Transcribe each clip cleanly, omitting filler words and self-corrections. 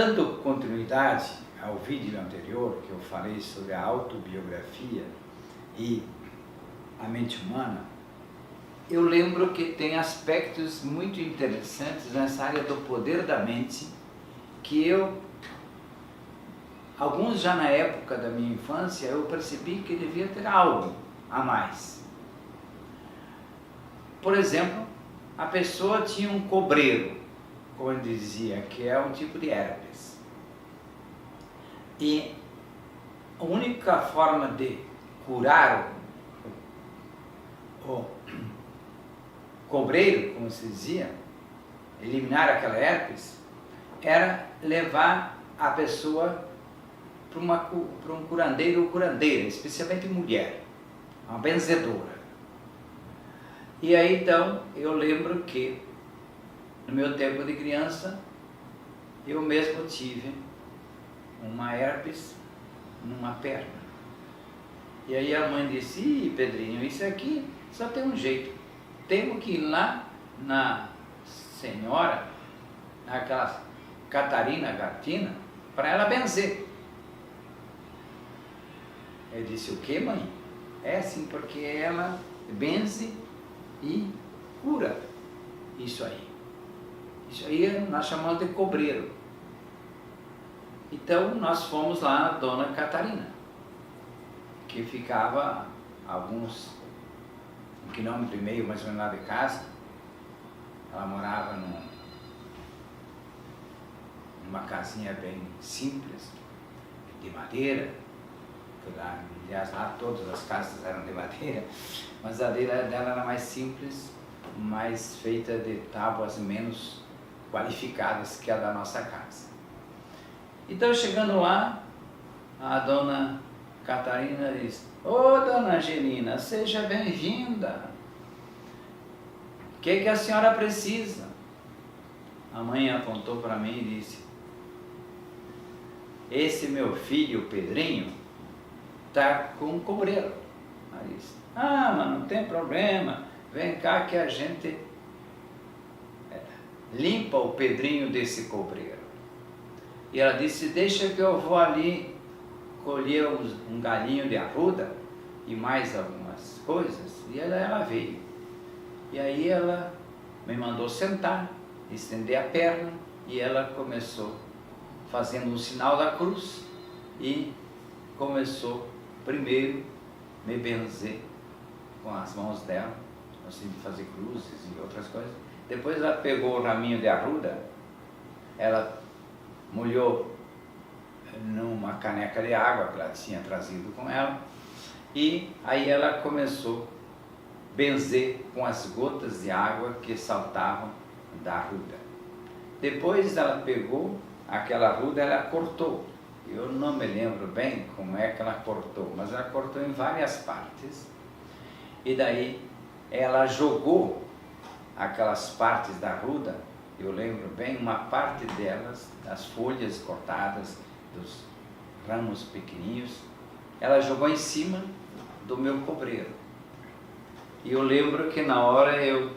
Dando continuidade ao vídeo anterior, que eu falei sobre a autobiografia e a mente humana, eu lembro que tem aspectos muito interessantes nessa área do poder da mente, que alguns já na época da minha infância, eu percebi que devia ter algo a mais. Por exemplo, a pessoa tinha um cobreiro, como eu dizia, que é um tipo de herpes. E a única forma de curar o cobreiro, como se dizia, eliminar aquela herpes, era levar a pessoa para um curandeiro ou curandeira, especialmente mulher, uma benzedora. E aí então eu lembro que no meu tempo de criança eu mesmo tive uma herpes numa perna. E aí a mãe disse: "Ih, Pedrinho, isso aqui só tem um jeito. Temos que ir lá na senhora, naquela Catarina Gatina, para ela benzer." Eu disse: "O que, mãe?" "É sim, porque ela benze e cura isso aí. Isso aí nós chamamos de cobreiro." Então nós fomos lá na Dona Catarina, que ficava alguns 1,5 quilômetro mais ou menos lá de casa. Ela morava numa casinha bem simples, de madeira. Aliás, lá todas as casas eram de madeira, mas a dela era mais simples, mais feita de tábuas menos qualificadas que a da nossa casa. Então, chegando lá, a Dona Catarina disse: "Ô, Dona Angelina, seja bem-vinda. O que a senhora precisa?" A mãe apontou para mim e disse: "Esse meu filho, Pedrinho, está com um cobreiro." Aí disse: "Ah, mas não tem problema, vem cá que a gente limpa o Pedrinho desse cobreiro." E ela disse: "Deixa que eu vou ali colher um galinho de arruda e mais algumas coisas." E ela veio. E aí ela me mandou sentar, estender a perna, e ela começou fazendo um sinal da cruz e começou primeiro me benzer com as mãos dela, assim, de fazer cruzes e outras coisas. Depois ela pegou o raminho de arruda, ela molhou numa caneca de água que ela tinha trazido com ela, e aí ela começou a benzer com as gotas de água que saltavam da arruda. Depois ela pegou aquela arruda, ela cortou. Eu não me lembro bem como é que ela cortou, mas ela cortou em várias partes. E daí ela jogou aquelas partes da arruda, eu lembro bem, uma parte delas, das folhas cortadas, dos ramos pequenininhos, ela jogou em cima do meu cobreiro. E eu lembro que na hora eu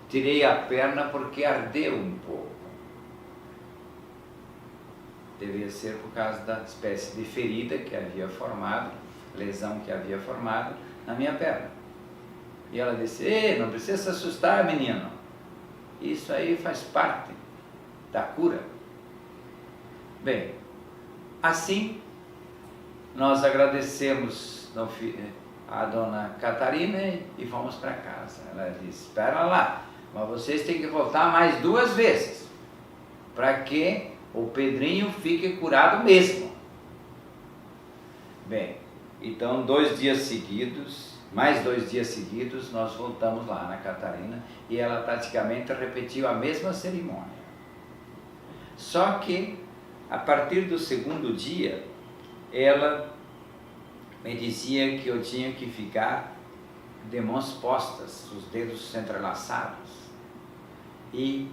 tirei a perna porque ardeu um pouco. Devia ser por causa da espécie de ferida que havia formado, lesão que havia formado na minha perna. E ela disse: "Ei, não precisa se assustar, menino. Isso aí faz parte da cura." Bem, assim nós agradecemos a Dona Catarina e fomos para casa. Ela disse: "Espera lá, mas vocês têm que voltar mais 2 vezes, para que o Pedrinho fique curado mesmo." Bem, então 2 dias seguidos, mais 2 dias seguidos, nós voltamos lá na Catarina e ela praticamente repetiu a mesma cerimônia. Só que, a partir do 2º dia, ela me dizia que eu tinha que ficar de mãos postas, os dedos entrelaçados, e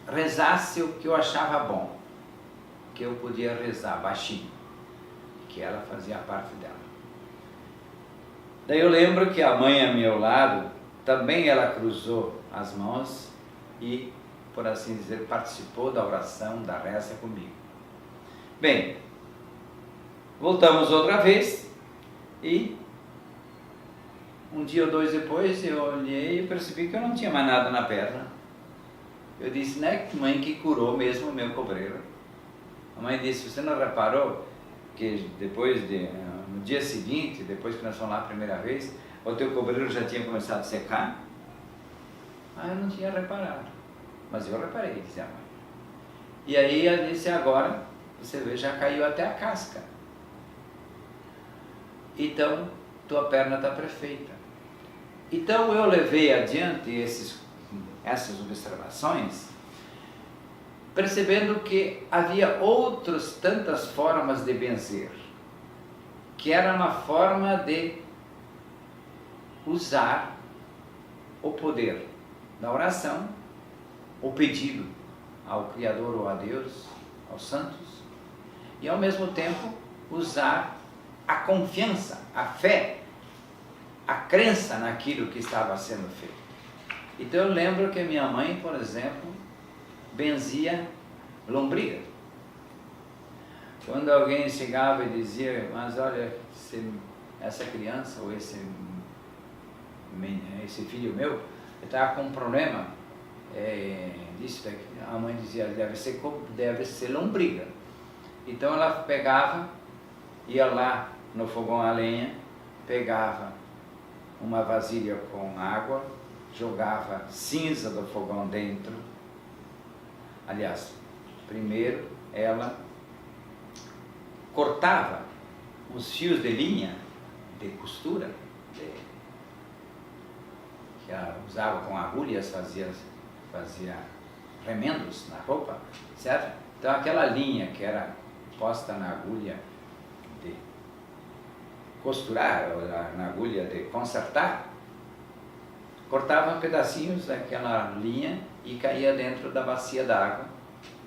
rezasse o que eu achava bom, que eu podia rezar baixinho, que ela fazia parte dela. Daí eu lembro que a mãe a meu lado, também ela cruzou as mãos e por assim dizer, participou da oração, da reza comigo. Bem, voltamos outra vez e um dia ou dois depois eu olhei e percebi que eu não tinha mais nada na perna. Eu disse, né, mãe, que curou mesmo o meu cobreiro. A mãe disse, você não reparou que no dia seguinte, depois que nós fomos lá a primeira vez, o teu cobreiro já tinha começado a secar? Ah, eu não tinha reparado. Mas eu reparei, disse a mãe. E aí ela disse, agora, você vê, já caiu até a casca. Então, tua perna está perfeita. Então eu levei adiante essas observações, percebendo que havia outras tantas formas de benzer, que era uma forma de usar o poder da oração, o pedido ao Criador ou a Deus, aos santos, e ao mesmo tempo usar a confiança, a fé, a crença naquilo que estava sendo feito. Então eu lembro que minha mãe, por exemplo, benzia lombriga. Quando alguém chegava e dizia, mas olha, essa criança ou esse filho meu está com um problema, disso daqui, a mãe dizia, deve ser lombriga. Então ela pegava, ia lá no fogão a lenha, pegava uma vasilha com água, jogava cinza do fogão dentro. Aliás, primeiro ela cortava os fios de linha de costura, que ela usava com agulhas, fazia remendos na roupa, certo? Então aquela linha que era posta na agulha de costurar, ou na agulha de consertar, cortava pedacinhos daquela linha e caía dentro da bacia d'água,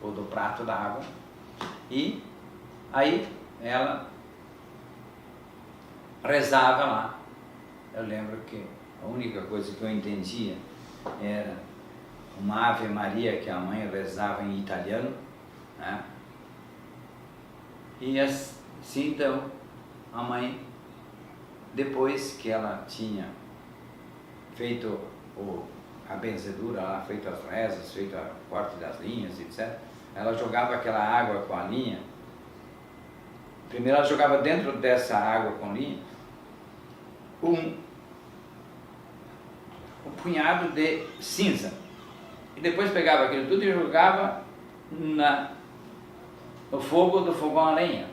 ou do prato d'água, e aí ela rezava lá. Eu lembro que a única coisa que eu entendia era uma Ave Maria que a mãe rezava em italiano, né? E assim, então, a mãe, depois que ela tinha feito a benzedura, feito as rezas, feito a corte das linhas, etc., ela jogava aquela água com a linha. Primeiro ela jogava dentro dessa água com linha um punhado de cinza. E depois pegava aquilo tudo e jogava no fogo do fogão a lenha.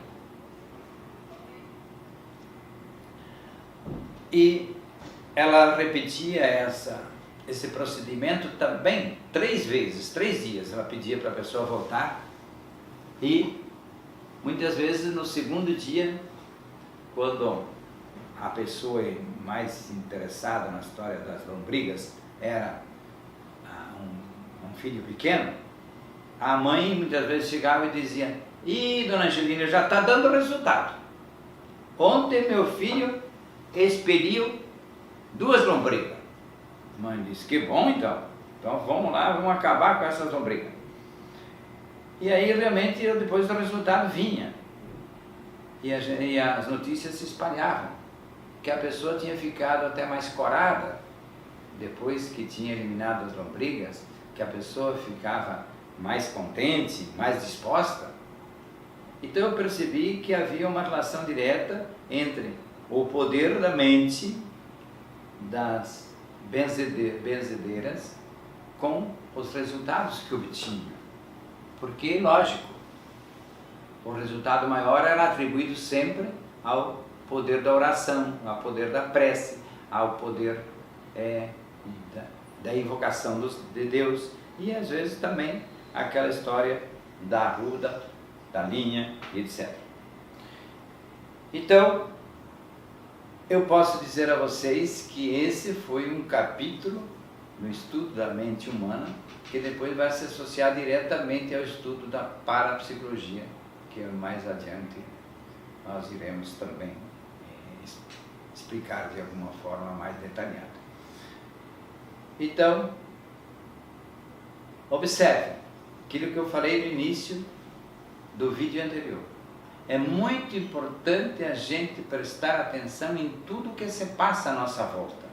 E ela repetia esse procedimento também 3 vezes, 3 dias. Ela pedia para a pessoa voltar e muitas vezes no segundo dia, quando a pessoa mais interessada na história das lombrigas era um filho pequeno, a mãe muitas vezes chegava e dizia, dona Angelina, já está dando resultado. Ontem meu filho expeliu 2 lombrigas. A mãe disse, que bom então. Então vamos lá, vamos acabar com essas lombrigas. E aí realmente depois o resultado vinha. E as notícias se espalhavam. Que a pessoa tinha ficado até mais corada, depois que tinha eliminado as lombrigas, que a pessoa ficava mais contente, mais disposta. Então eu percebi que havia uma relação direta entre o poder da mente das benzedeiras com os resultados que obtinham. Porque, lógico, o resultado maior era atribuído sempre ao poder da oração, ao poder da prece, ao poder da invocação de Deus, e às vezes também aquela história da arruda, da linha, etc. Então, eu posso dizer a vocês que esse foi um capítulo no estudo da mente humana, que depois vai se associar diretamente ao estudo da parapsicologia, que mais adiante nós iremos também explicar de alguma forma mais detalhada. Então, Observe aquilo que eu falei no início do vídeo anterior. É muito importante a gente prestar atenção em tudo que se passa à nossa volta,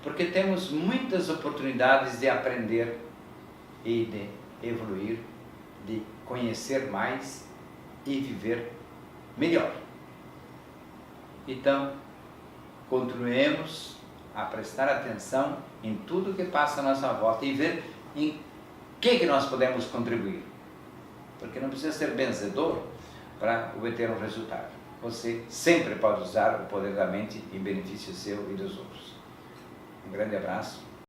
porque temos muitas oportunidades de aprender e de evoluir, de conhecer mais e viver melhor. Então, continuemos a prestar atenção em tudo que passa à nossa volta e ver em que nós podemos contribuir, porque não precisa ser vencedor para obter um resultado. Você sempre pode usar o poder da mente em benefício seu e dos outros. Um grande abraço.